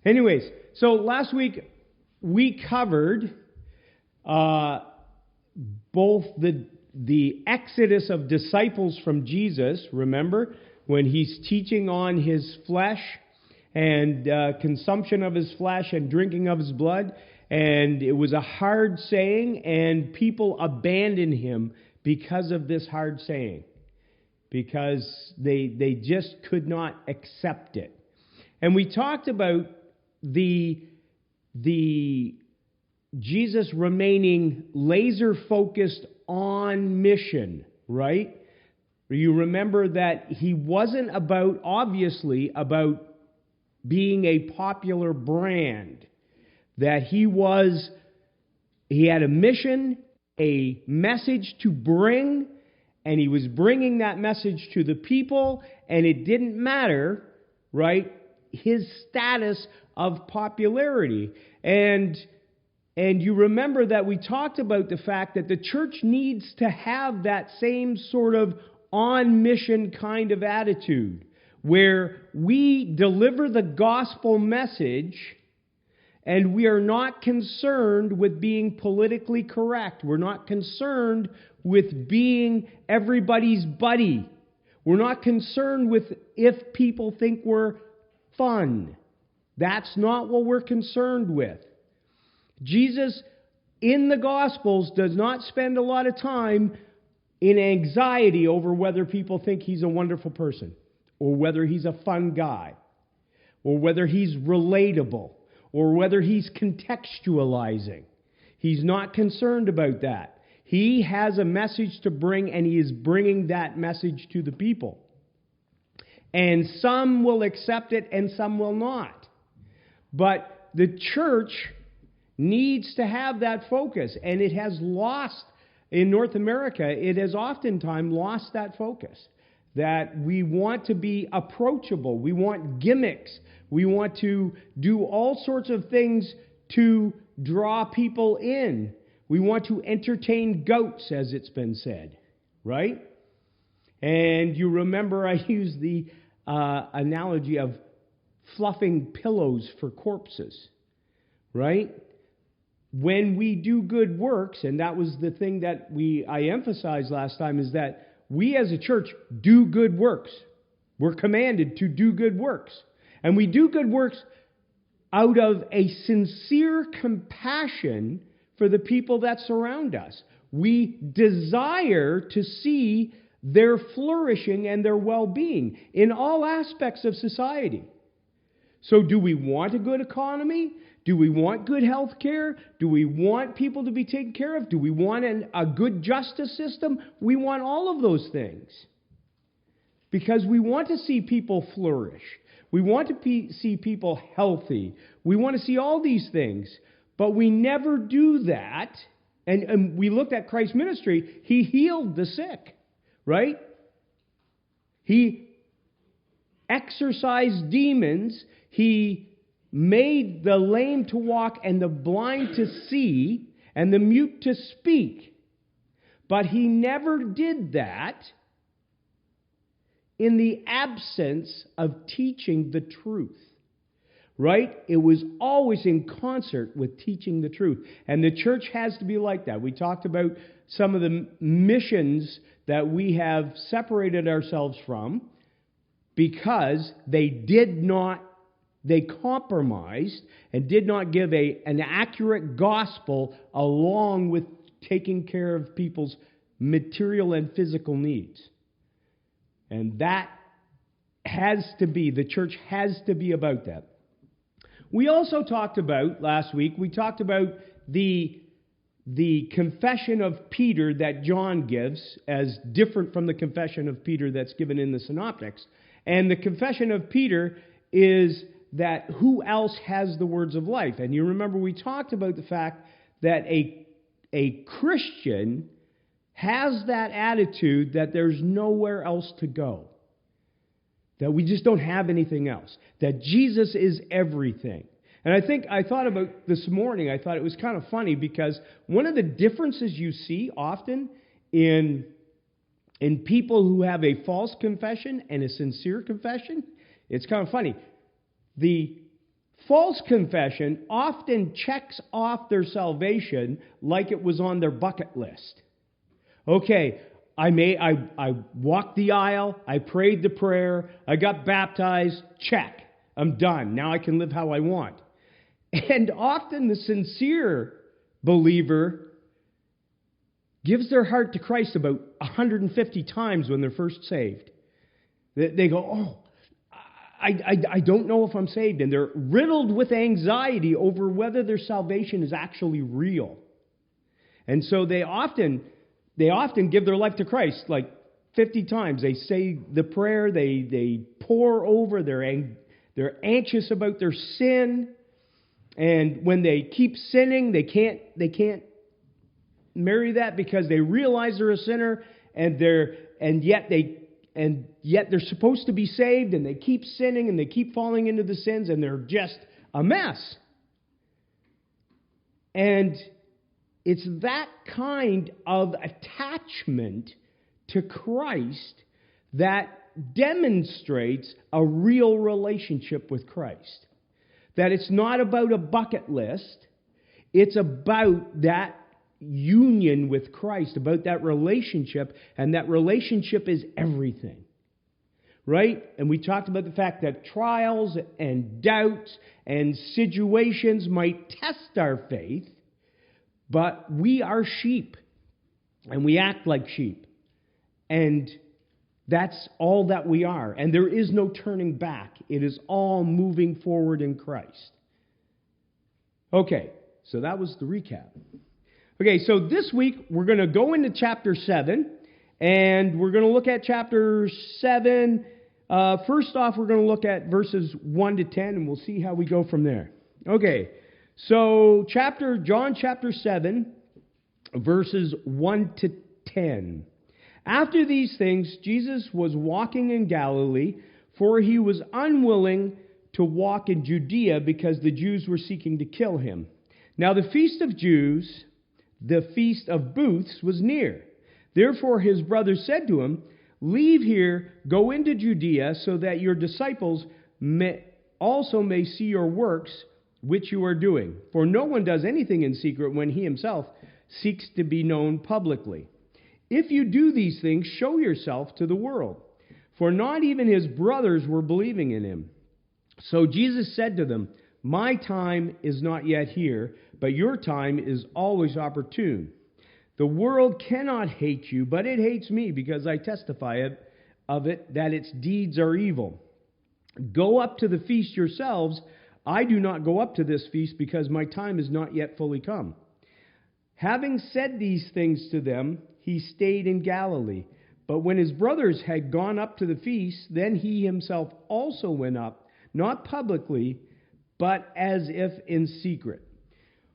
Anyways, so last week we covered both the exodus of disciples from Jesus, remember, when he's teaching on his flesh and consumption of his flesh and drinking of his blood. And it was a hard saying, and people abandoned him because of this hard saying, because they just could not accept it. And we talked about the Jesus remaining laser focused on mission, right? You remember that he wasn't obviously about being a popular brand. That he had a mission, a message to bring, and he was bringing that message to the people, and it didn't matter, right, his status of popularity. And you remember that we talked about the fact that the church needs to have that same sort of on-mission kind of attitude, where we deliver the gospel message and we are not concerned with being politically correct. We're not concerned with being everybody's buddy. We're not concerned with if people think we're fun. That's not what we're concerned with. Jesus, in the Gospels, does not spend a lot of time in anxiety over whether people think he's a wonderful person, or whether he's a fun guy, or whether he's relatable, or whether he's contextualizing. He's not concerned about that. He has a message to bring, and he is bringing that message to the people. And some will accept it, and some will not. But the church needs to have that focus, and it has lost, in North America, it has oftentimes lost that focus. That we want to be approachable. We want gimmicks. We want to do all sorts of things to draw people in. We want to entertain goats, as it's been said, right? And you remember I used the analogy of fluffing pillows for corpses, right? When we do good works, and that was the thing that I emphasized last time, is that we as a church do good works. We're commanded to do good works. And we do good works out of a sincere compassion for the people that surround us. We desire to see their flourishing and their well-being in all aspects of society. So do we want a good economy? Do we want good health care? Do we want people to be taken care of? Do we want a good justice system? We want all of those things. Because we want to see people flourish. We want to see people healthy. We want to see all these things. But we never do that. And we looked at Christ's ministry. He healed the sick, right? He exorcised demons. He made the lame to walk and the blind to see and the mute to speak. But he never did that in the absence of teaching the truth. Right? It was always in concert with teaching the truth. And the church has to be like that. We talked about some of the missions that we have separated ourselves from because they compromised and did not give an accurate gospel along with taking care of people's material and physical needs. And that the church has to be about that. We also talked about, last week, the confession of Peter that John gives as different from the confession of Peter that's given in the Synoptics. And the confession of Peter is that who else has the words of life? And you remember we talked about the fact that a Christian has that attitude that there's nowhere else to go. That we just don't have anything else. That Jesus is everything. And I thought about this morning, I thought it was kind of funny because one of the differences you see often in people who have a false confession and a sincere confession, it's kind of funny. The False confession often checks off their salvation like it was on their bucket list. Okay, I walked the aisle, I prayed the prayer, I got baptized, check, I'm done. Now I can live how I want. And often the sincere believer gives their heart to Christ about 150 times when they're first saved. They go, oh, I don't know if I'm saved. And they're riddled with anxiety over whether their salvation is actually real. And so they often give their life to Christ like 50 times. They say the prayer, they pour over, they're anxious about their sin. And when they keep sinning, they can't marry that because they realize they're a sinner, and yet they're supposed to be saved, and they keep sinning and they keep falling into the sins, and they're just a mess. And it's that kind of attachment to Christ that demonstrates a real relationship with Christ. That it's not about a bucket list. It's about that union with Christ, about that relationship, and that relationship is everything. Right? And we talked about the fact that trials and doubts and situations might test our faith, but we are sheep, and we act like sheep. And that's all that we are. And there is no turning back. It is all moving forward in Christ. Okay, so that was the recap. Okay, so this week we're going to go into chapter 7, and we're going to look at chapter 7. First off, we're going to look at verses 1 to 10, and we'll see how we go from there. Okay, so John chapter 7, verses 1 to 10. After these things, Jesus was walking in Galilee, for he was unwilling to walk in Judea because the Jews were seeking to kill him. Now the feast of Jews, the feast of booths, was near. Therefore his brothers said to him, "Leave here, go into Judea, so that your disciples also may see your works which you are doing. For no one does anything in secret when he himself seeks to be known publicly. If you do these things, show yourself to the world." For not even his brothers were believing in him. So Jesus said to them, "My time is not yet here, but your time is always opportune. The world cannot hate you, but it hates me because I testify of it that its deeds are evil. Go up to the feast yourselves. I do not go up to this feast because my time is not yet fully come." Having said these things to them, he stayed in Galilee. But when his brothers had gone up to the feast, then he himself also went up, not publicly, but as if in secret.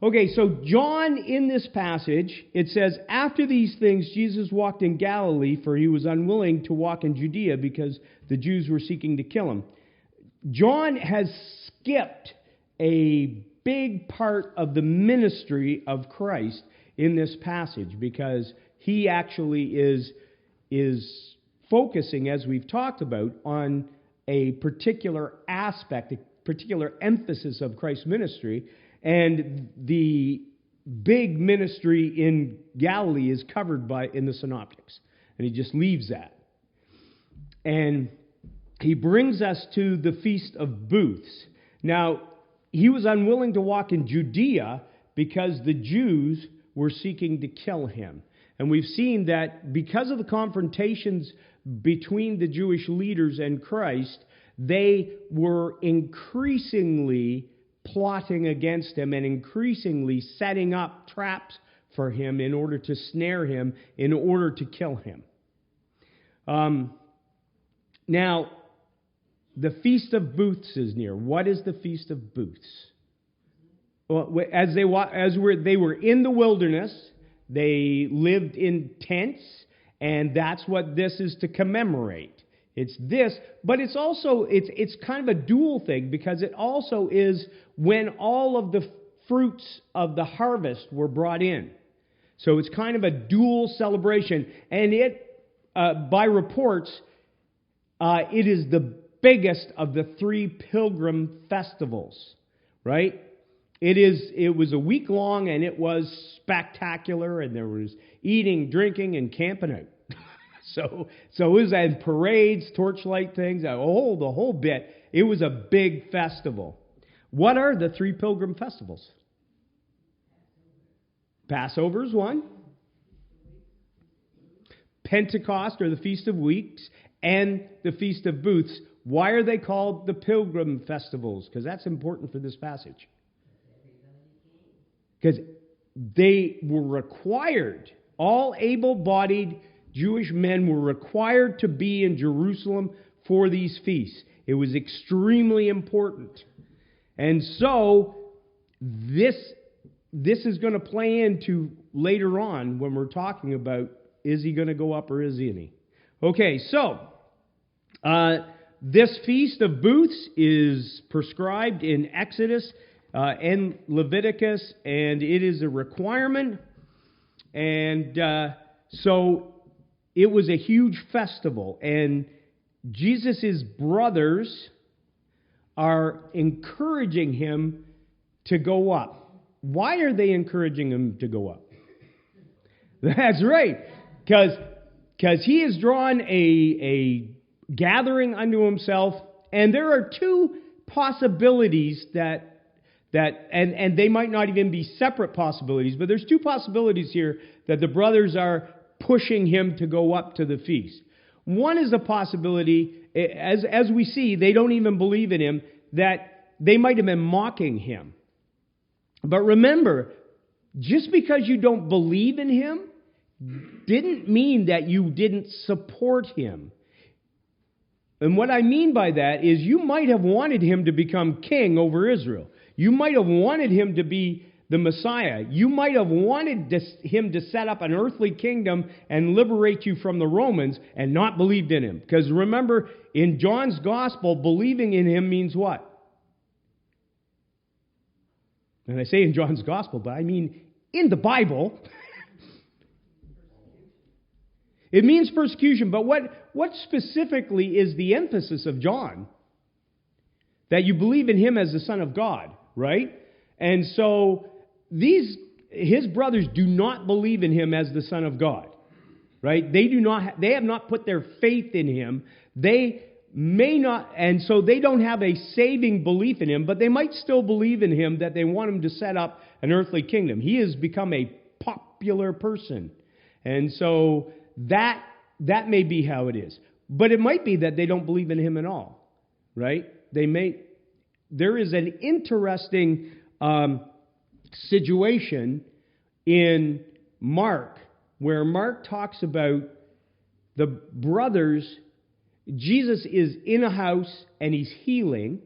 Okay, so John, in this passage, it says, after these things, Jesus walked in Galilee, for he was unwilling to walk in Judea because the Jews were seeking to kill him. John has skipped a big part of the ministry of Christ in this passage because he actually is focusing, as we've talked about, on a particular aspect, a particular emphasis of Christ's ministry. And the big ministry in Galilee is covered in the Synoptics. And he just leaves that. And he brings us to the Feast of Booths. Now, he was unwilling to walk in Judea because the Jews were seeking to kill him. And we've seen that because of the confrontations between the Jewish leaders and Christ, they were increasingly plotting against him and increasingly setting up traps for him in order to snare him, in order to kill him. Now, the Feast of Booths is near. What is the Feast of Booths? Well, they were in the wilderness, they lived in tents, and that's what this is to commemorate. It's this, but it's also, it's kind of a dual thing because it also is when all of the fruits of the harvest were brought in. So it's kind of a dual celebration. And it, by reports, it is the biggest of the 3 pilgrim festivals. right? It was a week long, and it was spectacular, and there was eating, drinking, and camping out. So it was at parades, torchlight things, the whole bit. It was a big festival. What are the 3 pilgrim festivals? Passover is one. Pentecost, or the Feast of Weeks, and the Feast of Booths. Why are they called the pilgrim festivals? Because that's important for this passage. Because they were required, all able-bodied Jewish men were required to be in Jerusalem for these feasts. It was extremely important. And so, this is going to play into later on when we're talking about, is he going to go up or is he any? Okay, so, this Feast of Booths is prescribed in Exodus and Leviticus, and it is a requirement. And so it was a huge festival, and Jesus' brothers are encouraging him to go up. Why are they encouraging him to go up? That's right, because he has drawn a gathering unto himself, and there are 2 possibilities that they might not even be separate possibilities, but there's 2 possibilities here that the brothers are pushing him to go up to the feast. One is a possibility, as we see, they don't even believe in him, that they might have been mocking him. But remember, just because you don't believe in him didn't mean that you didn't support him. And what I mean by that is you might have wanted him to become king over Israel. You might have wanted him to be the Messiah. You might have wanted him to set up an earthly kingdom and liberate you from the Romans, and not believed in him. Because remember, in John's Gospel, believing in him means what? And I say in John's Gospel, but I mean in the Bible. It means persecution, but what specifically is the emphasis of John? That you believe in him as the Son of God, right? And so his brothers do not believe in him as the Son of God, right? They have not put their faith in him. They may not, and so they don't have a saving belief in him, but they might still believe in him, that they want him to set up an earthly kingdom. He has become a popular person. And so that may be how it is. But it might be that they don't believe in him at all, right? There is an interesting situation in Mark, where Mark talks about the brothers. Jesus is in a house and he's healing,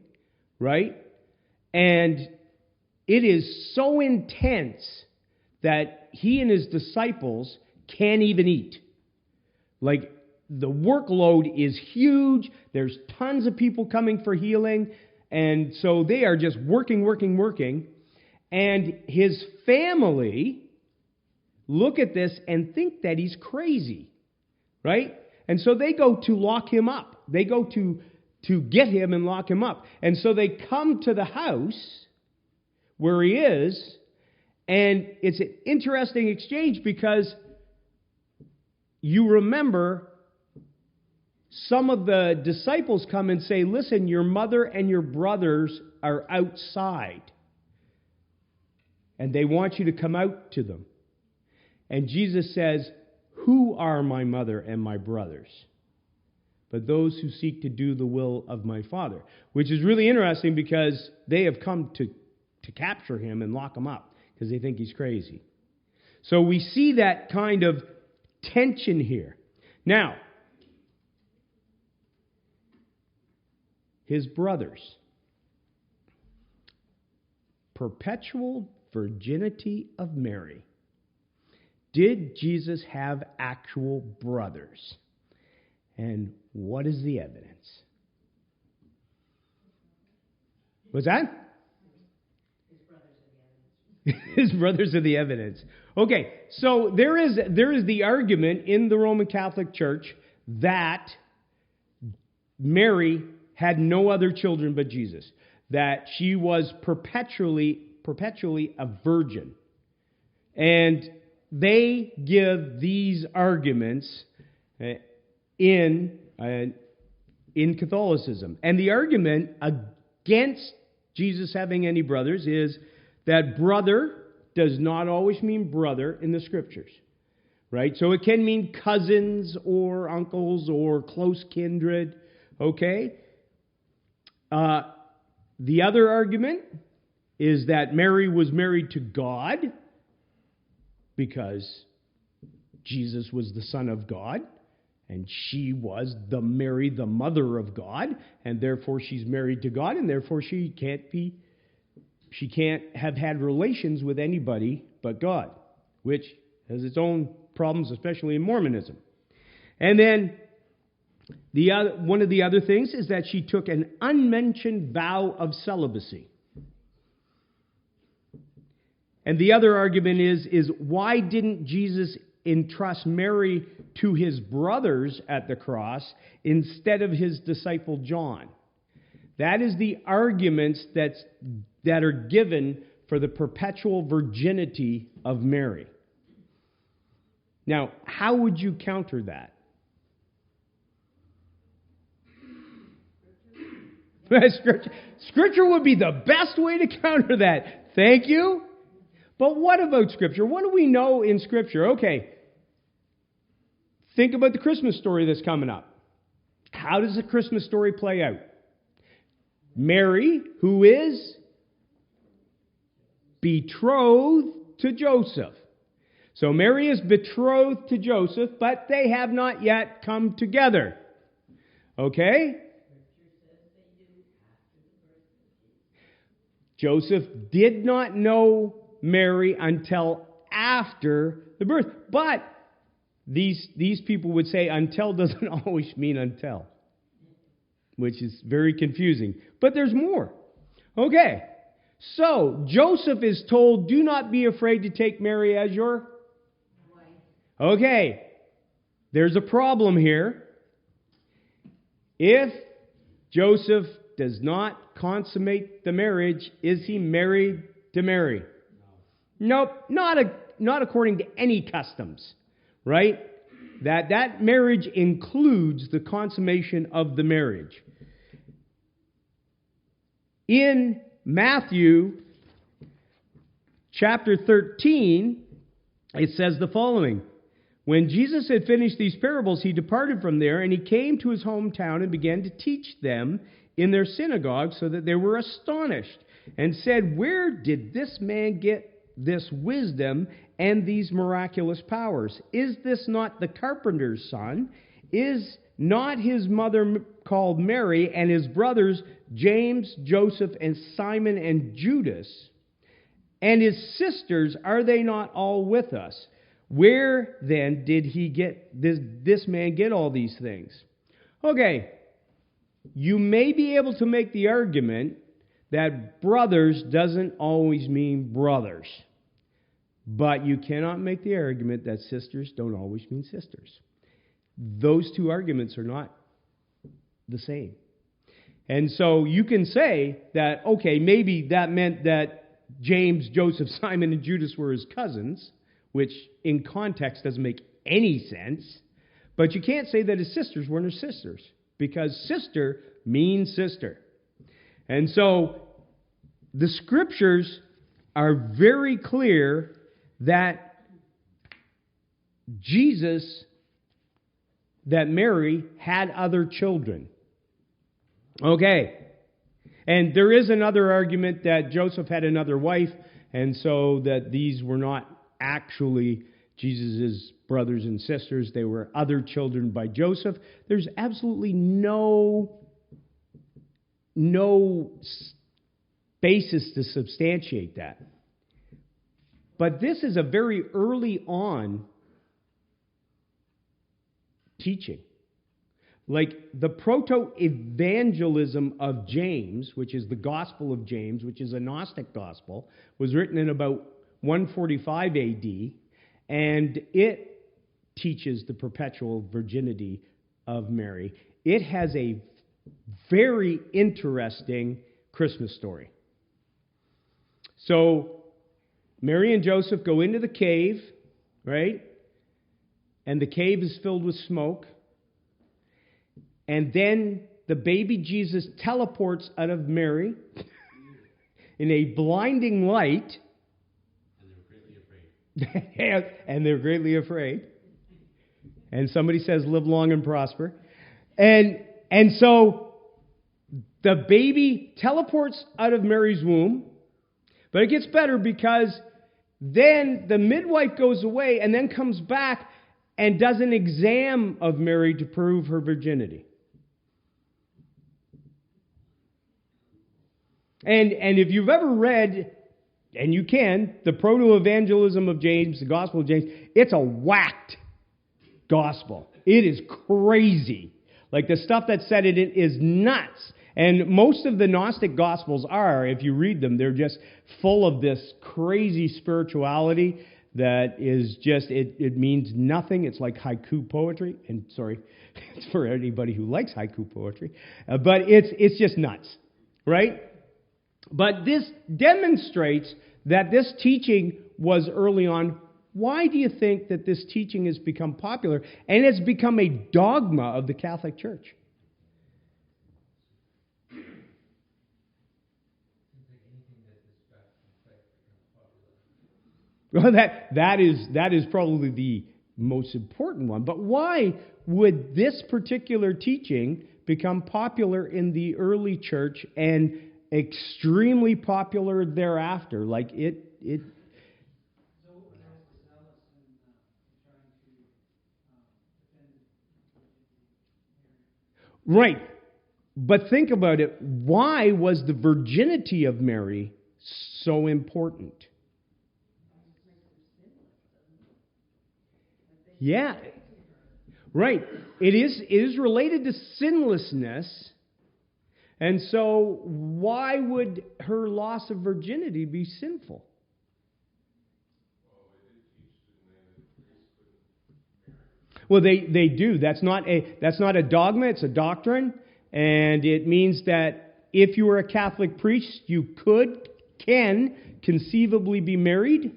right? And it is so intense that he and his disciples can't even eat. Like, the workload is huge. There's tons of people coming for healing. And so they are just working. And his family look at this and think that he's crazy, right? And so they go to lock him up. They go to get him and lock him up. And so they come to the house where he is, and it's an interesting exchange, because you remember some of the disciples come and say, listen, your mother and your brothers are outside, and they want you to come out to them. And Jesus says, who are my mother and my brothers? But those who seek to do the will of my Father. Which is really interesting, because they have come to capture him and lock him up, because they think he's crazy. So we see that kind of tension here. Now, his brothers. Perpetual virginity of Mary. Did Jesus have actual brothers? And what is the evidence? What's that? His brothers are the evidence. Okay, so there is the argument in the Roman Catholic Church that Mary had no other children but Jesus. that she was perpetually a virgin. And they give these arguments in Catholicism. And the argument against Jesus having any brothers is that brother does not always mean brother in the Scriptures. Right? So it can mean cousins or uncles or close kindred. Okay? The other argument is that Mary was married to God because Jesus was the Son of God, and she was Mary, the mother of God, and therefore she's married to God, and therefore she can't have had relations with anybody but God, which has its own problems, especially in Mormonism. And then one of the other things is that she took an unmentioned vow of celibacy. And the other argument is why didn't Jesus entrust Mary to his brothers at the cross instead of his disciple John? That is the arguments that are given for the perpetual virginity of Mary. Now, how would you counter that? Scripture would be the best way to counter that. Thank you. But what about Scripture? What do we know in Scripture? Okay. Think about the Christmas story that's coming up. How does the Christmas story play out? Mary, who is betrothed to Joseph. So Mary is betrothed to Joseph, but they have not yet come together. Okay? Joseph did not know Mary until after the birth. But these people would say until doesn't always mean until, which is very confusing. But there's more. Okay. So Joseph is told, do not be afraid to take Mary as your wife. Okay. There's a problem here. If Joseph does not consummate the marriage, is he married to Mary? No. Nope, not according to any customs, right? That marriage includes the consummation of the marriage. In Matthew chapter 13, it says the following. When Jesus had finished these parables, he departed from there, and he came to his hometown and began to teach them in their synagogue, so that they were astonished, and said, where did this man get this wisdom and these miraculous powers? Is this not the carpenter's son? Is not his mother called Mary, and his brothers James, Joseph, and Simon, and Judas? And his sisters, are they not all with us? Where then did he get this man get all these things? Okay, you may be able to make the argument that brothers doesn't always mean brothers. But you cannot make the argument that sisters don't always mean sisters. Those two arguments are not the same. And so you can say that, okay, maybe that meant that James, Joseph, Simon, and Judas were his cousins, which in context doesn't make any sense. But you can't say that his sisters weren't his sisters, because sister means sister. And so the Scriptures are very clear that Mary had other children. Okay. And there is another argument that Joseph had another wife, and so that these were not actually Jesus' brothers and sisters. They were other children by Joseph. There's absolutely no basis to substantiate that. But this is a very early on teaching. Like the proto-evangelism of James, which is the Gospel of James, which is a Gnostic gospel, was written in about 145 AD, and it teaches the perpetual virginity of Mary. It has a very interesting Christmas story. So Mary and Joseph go into the cave, right? And the cave is filled with smoke. And then the baby Jesus teleports out of Mary in a blinding light. And they were greatly afraid. And they're greatly afraid. And somebody says, live long and prosper. And so the baby teleports out of Mary's womb. But it gets better because then the midwife goes away and then comes back and does an exam of Mary to prove her virginity. And if you've ever read, and you can, the proto-evangelism of James, the Gospel of James, it's a whacked gospel. It is crazy. Like the stuff that's said in it is nuts. And most of the Gnostic Gospels are, if you read them, they're just full of this crazy spirituality that is just, it means nothing. It's like haiku poetry. And sorry, it's for anybody who likes haiku poetry. But it's just nuts, right? But this demonstrates that this teaching was early on. Why do you think that this teaching has become popular and it's become a dogma of the Catholic Church? Well, that is probably the most important one. But why would this particular teaching become popular in the early church and extremely popular thereafter? Like it. Right. But think about it. Why was the virginity of Mary so important? Yeah. Right. It is related to sinlessness. And so why would her loss of virginity be sinful? Well, they do. That's not a dogma, it's a doctrine. And it means that if you were a Catholic priest, you can conceivably be married.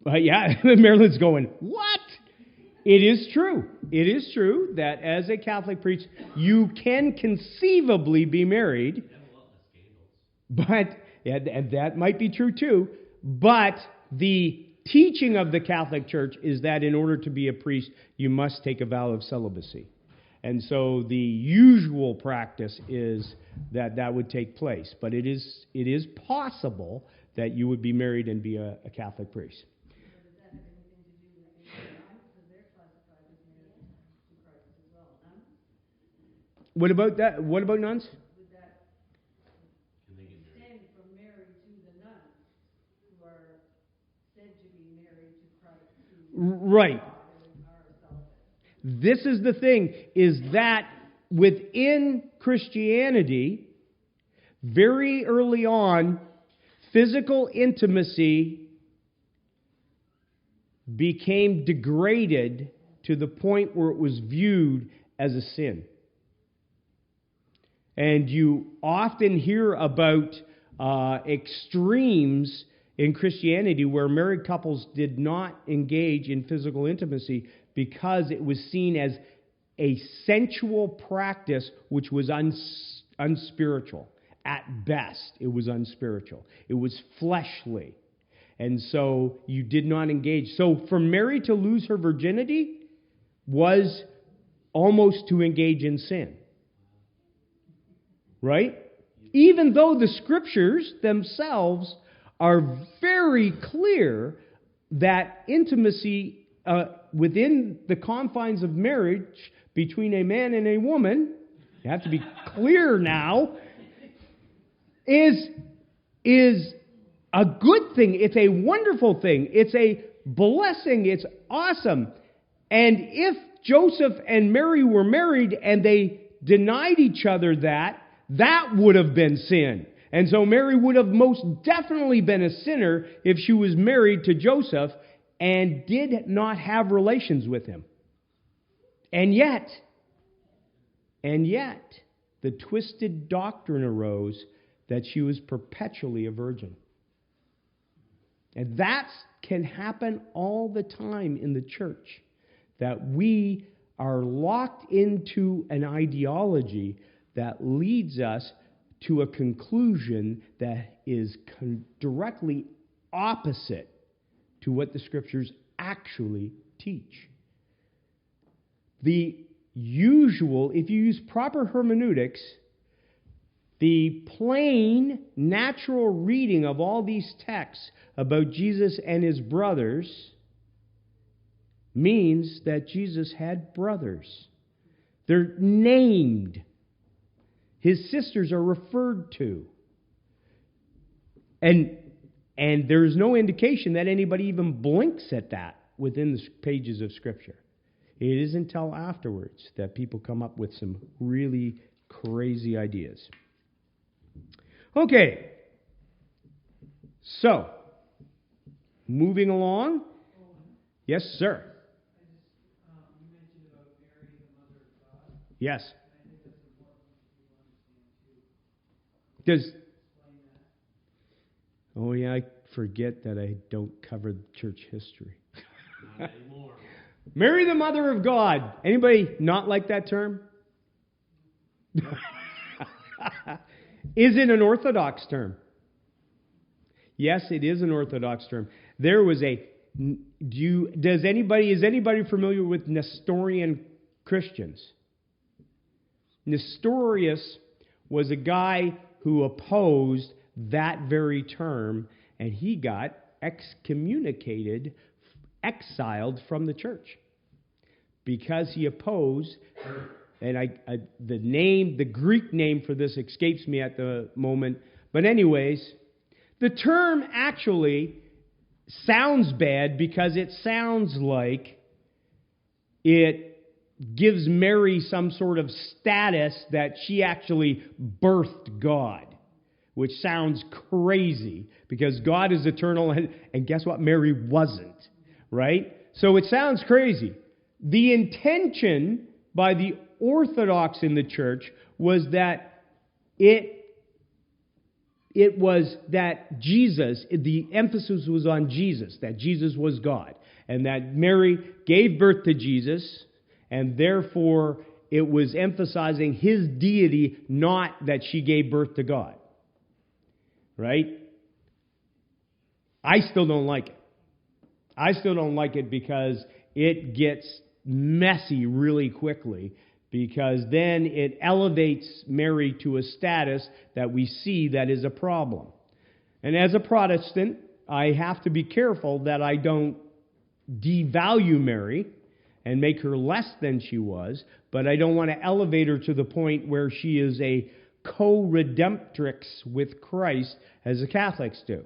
Yeah, Marilyn's going, what? It is true. It is true that as a Catholic priest, you can conceivably be married. But, and that might be true too, but the teaching of the Catholic Church is that in order to be a priest, you must take a vow of celibacy. And so the usual practice is that would take place. But it is possible that you would be married and be a Catholic priest. What about that? What about nuns? Would that extend from Mary to the nuns who are said to be married to Christ? Right. This is the thing, is that within Christianity, very early on, physical intimacy became degraded to the point where it was viewed as a sin. And you often hear about extremes in Christianity where married couples did not engage in physical intimacy because it was seen as a sensual practice which was unspiritual. At best, it was unspiritual. It was fleshly. And so you did not engage. So for Mary to lose her virginity was almost to engage in sin. Right? Even though the scriptures themselves are very clear that intimacy within the confines of marriage between a man and a woman, you have to be clear now, is a good thing. It's a wonderful thing. It's a blessing. It's awesome. And if Joseph and Mary were married and they denied each other that would have been sin. And so Mary would have most definitely been a sinner if she was married to Joseph and did not have relations with him. And yet, the twisted doctrine arose that she was perpetually a virgin. And that can happen all the time in the church, that we are locked into an ideology that leads us to a conclusion that is directly opposite to what the Scriptures actually teach. The usual, if you use proper hermeneutics, the plain, natural reading of all these texts about Jesus and his brothers means that Jesus had brothers. They're named. His sisters are referred to. And there's no indication that anybody even blinks at that within the pages of Scripture. It isn't until afterwards that people come up with some really crazy ideas. Okay. So, moving along. Yes, sir. You mentioned about Mary, the Mother of God. Yes. I think that's important to understand too. Does Explain that. Oh yeah, I forget that I don't cover church history. Not anymore. Mary, the Mother of God. Anybody not like that term? Is it an Orthodox term? Yes, it is an Orthodox term. There was a. Is anybody familiar with Nestorian Christians? Nestorius was a guy who opposed that very term, and he got excommunicated, exiled from the church because he opposed. And the Greek name for this escapes me at the moment. But anyways, the term actually sounds bad because it sounds like it gives Mary some sort of status that she actually birthed God, which sounds crazy because God is eternal, and guess what? Mary wasn't, right? So it sounds crazy. The intention by the Orthodox in the church was that it was that Jesus, the emphasis was on Jesus, that Jesus was God, and that Mary gave birth to Jesus, and therefore it was emphasizing his deity, not that she gave birth to God. Right? I still don't like it. I still don't like it because it gets messy really quickly, because then it elevates Mary to a status that we see that is a problem. And as a Protestant, I have to be careful that I don't devalue Mary and make her less than she was, but I don't want to elevate her to the point where she is a co-redemptrix with Christ, as the Catholics do.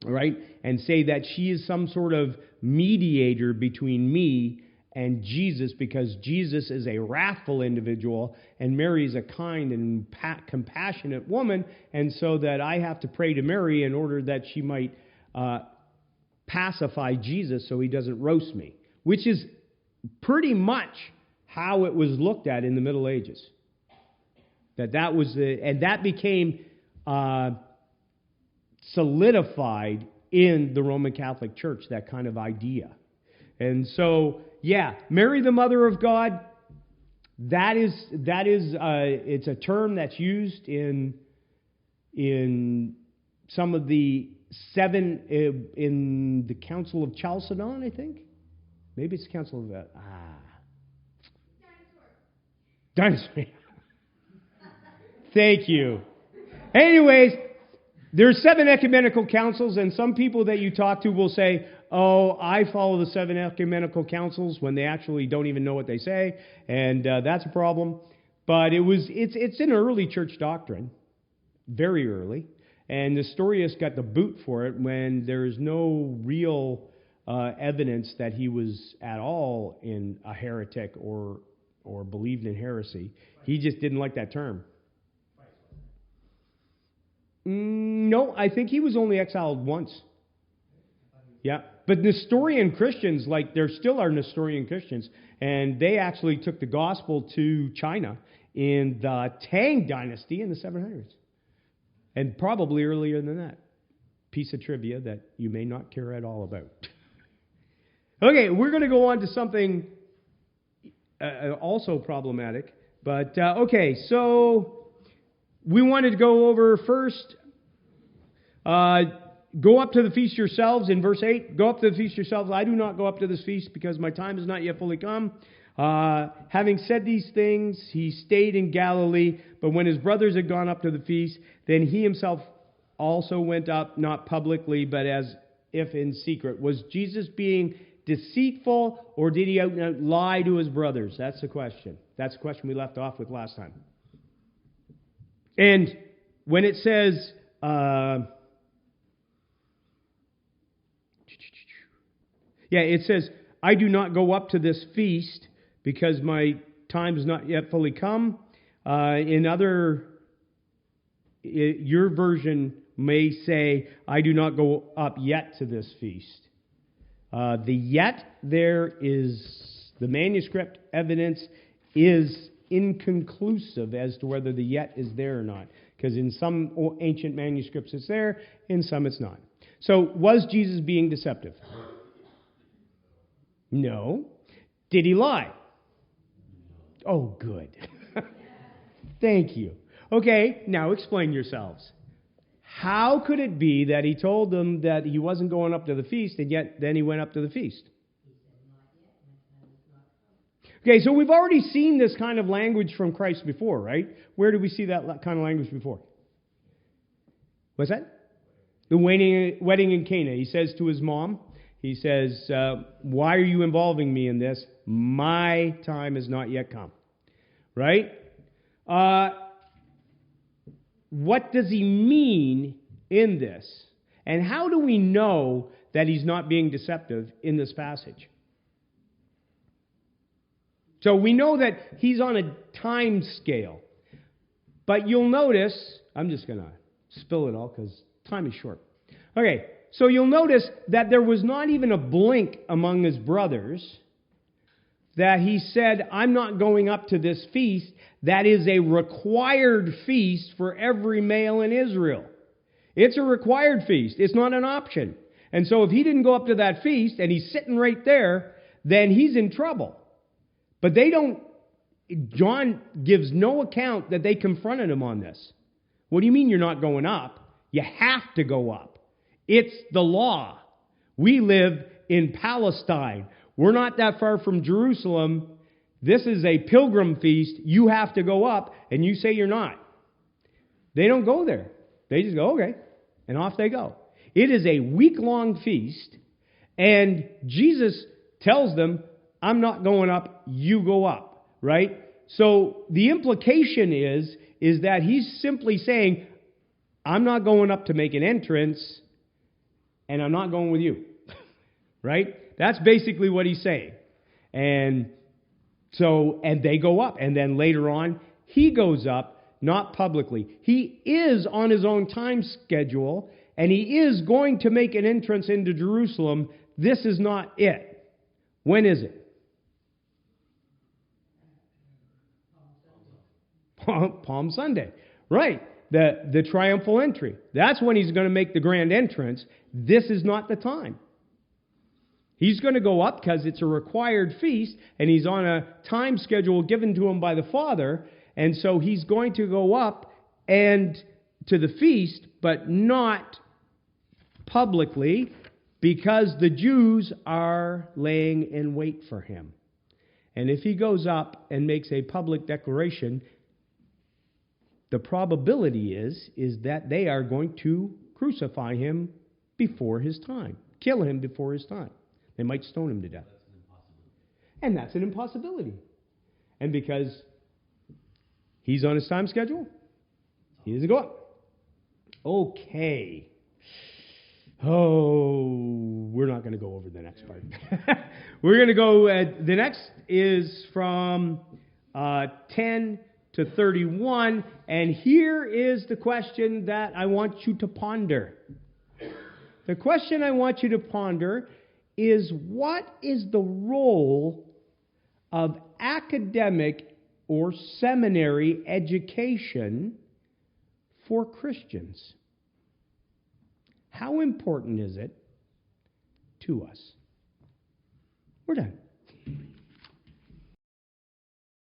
All right? And say that she is some sort of mediator between me and Jesus, because Jesus is a wrathful individual and Mary is a kind and compassionate woman, and so that I have to pray to Mary in order that she might pacify Jesus so he doesn't roast me, which is pretty much how it was looked at in the Middle Ages. That was and that became solidified in the Roman Catholic Church, that kind of idea. And so, yeah, Mary, the Mother of God, that is it's a term that's used in some of the seven in the Council of Chalcedon, I think. Maybe it's the Council of Dinosaur. Thank you. Anyways, there's 7 ecumenical councils, and some people that you talk to will say, oh, I follow the 7 ecumenical councils, when they actually don't even know what they say, and that's a problem. But it's an early church doctrine, very early, and Nestorius got the boot for it when there's no real evidence that he was at all in a heretic or believed in heresy. He just didn't like that term. No, I think he was only exiled once. Yeah, but Nestorian Christians, like there still are Nestorian Christians, and they actually took the gospel to China in the Tang Dynasty in the 700s. And probably earlier than that. Piece of trivia that you may not care at all about. Okay, we're going to go on to something also problematic. But, okay, so we wanted to go over first, go up to the feast yourselves in verse 8. Go up to the feast yourselves. I do not go up to this feast because my time is not yet fully come. Having said these things, he stayed in Galilee. But when his brothers had gone up to the feast, then he himself also went up, not publicly, but as if in secret. Was Jesus being deceitful, or did he out and out lie to his brothers? That's the question. That's the question we left off with last time. And when it says, it says, I do not go up to this feast because my time is not yet fully come. Your version may say, I do not go up yet to this feast. The yet there is, the manuscript evidence is inconclusive as to whether the yet is there or not. Because in some ancient manuscripts it's there, in some it's not. So, was Jesus being deceptive? No. Did he lie? Oh, good. Thank you. Okay, now explain yourselves. How could it be that he told them that he wasn't going up to the feast, and yet then he went up to the feast? Okay, so we've already seen this kind of language from Christ before, right? Where did we see that kind of language before? What's that? The wedding in Cana. He says to his mom, he says, why are you involving me in this? My time has not yet come. Right? What does he mean in this? And how do we know that he's not being deceptive in this passage? So we know that he's on a time scale. But you'll notice, I'm just going to spill it all because time is short. Okay, so you'll notice that there was not even a blink among his brothers that he said, I'm not going up to this feast. That is a required feast for every male in Israel. It's a required feast. It's not an option. And so if he didn't go up to that feast and he's sitting right there, then he's in trouble. But John gives no account that they confronted him on this. What do you mean you're not going up? You have to go up. It's the law. We live in Palestine. We're not that far from Jerusalem. This is a pilgrim feast. You have to go up, and you say you're not. They don't go there. They just go, okay, and off they go. It is a week-long feast, and Jesus tells them, I'm not going up, you go up, right? So the implication is that he's simply saying, I'm not going up to make an entrance, and I'm not going with you, right? That's basically what he's saying. And they go up. And then later on, he goes up, not publicly. He is on his own time schedule, and he is going to make an entrance into Jerusalem. This is not it. When is it? Palm Sunday. Right. The triumphal entry. That's when he's going to make the grand entrance. This is not the time. He's going to go up because it's a required feast, and he's on a time schedule given to him by the Father, and so he's going to go up and to the feast, but not publicly, because the Jews are laying in wait for him. And if he goes up and makes a public declaration, the probability is that they are going to crucify him before his time, kill him before his time. They might stone him to death. And that's an impossibility. And because he's on his time schedule, he doesn't go up. Okay. Oh, we're not going to go over the next part. We're going to go, the next is from 10 to 31. And here is the question that I want you to ponder. The question I want you to ponder is, what is the role of academic or seminary education for Christians? How important is it to us? We're done.